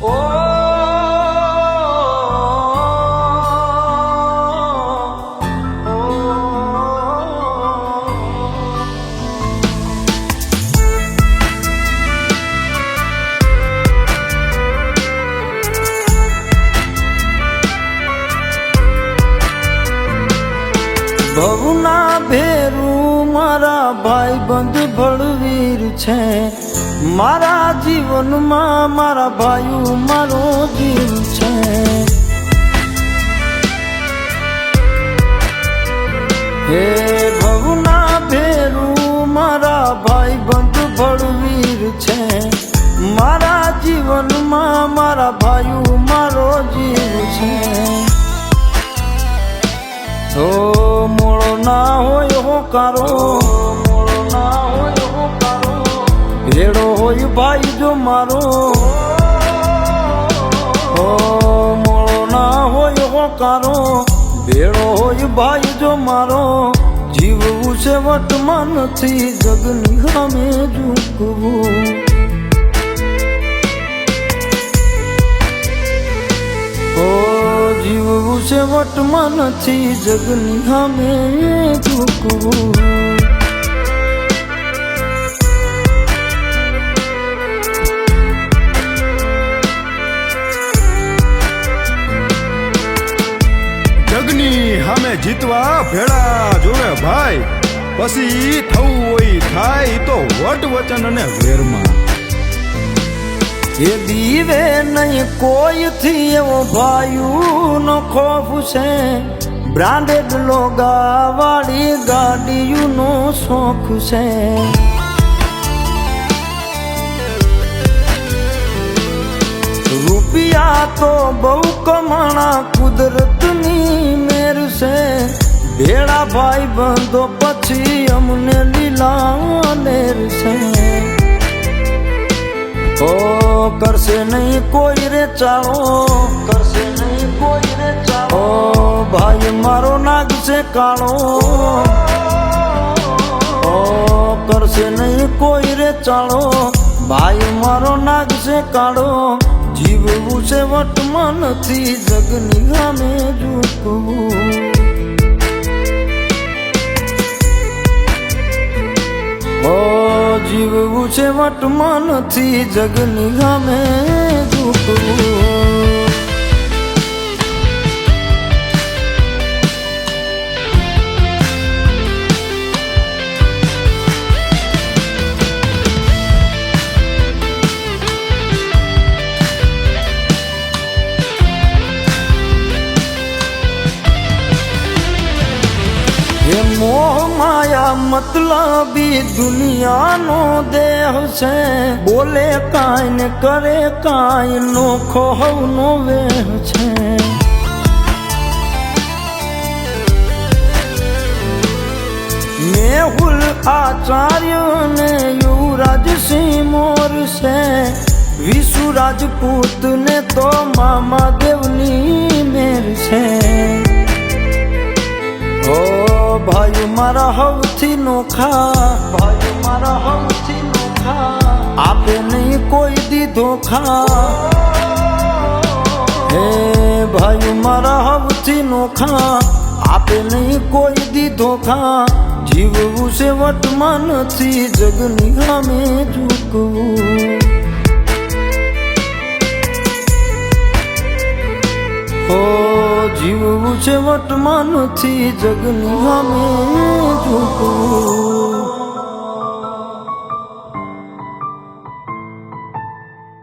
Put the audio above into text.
ભવના ભેરું મારા ભાઈબંધ ભળવીર છે, મારા જીવનમાં મારા ભાઈઓ મારો જીવ છે। હે ભવના ભેરું મારા ભાઈબંધ ભળવીર છે, મારા જીવનમાં મારા ભાઈઓ મારો જીવ છે। તો મોળો ના હોય હોકારો, મોળો ના હોય હોકારો, ભેડો હોય ભાઈ જો મારો। ઓ મોળો ના હોય હોકારો, ભેડો હોય ભાઈ જો મારો। જીવવું છે વટમાં નથી જગની સામે ઝૂકવું। જીવવું છે વટમાં નથી જગની સામે ઝૂકવું। જગની સામે જીતવા ભેળા જોવે ભાઈ, પછી થવું હોય થાય તો વટ વચન અને વેરમાં। એ દીવે નહીં કોઈથી એવો ભાઈઓનો ખોફ છે, બ્રાન્ડેડ લોગાવાળી ગાડીઓનો શોખ છે। રૂપિયા તો બહુ કમાણા કુદરતની મેર છે, ભેળા ભાઈ બંધો પછી અમને લીલા નેર છે। ઓ કરશે નહીં કોઈ રે ચાળો, કરશે નહીં કોઈ રે ચાળો, ઓ ભાઈ મારો નાગ છે કાળો। ઓ કરશે નહીં કોઈ રે ચાળો, ભાઈ મારો નાગ છે કાળો। જીવવું છે વટમાં નથી જગની સામે ઝૂકવું। જીવવું છે વટમાં નથી જગની સામે ઝૂકવું। એ મોહ માયા મતલબી દુનિયાનો દેહ છે, બોલે કાંઈ ને કરે કાંઈ નોખો હવનો વેહ છે। મેહુલ આચાર્ય ને યુવરાજ સિંહ મોર છે, વિશુ રાજપૂત ને તો મામા દેવની મેર છે। ઓ ભાઈ મારા હવથી નોખા, ભાઈ મારા હવથી નોખા, આપે નહીં કોઈ દી ધોખા। હે ભાઈ મારા હવથી નોખા, આપે નહીં કોઈ દી ધોખા। જીવવું છે વટમાં નથી જગની સામે ઝૂકવું। જીવવું છે વટમાં નથી જગની સામે ઝૂકવું।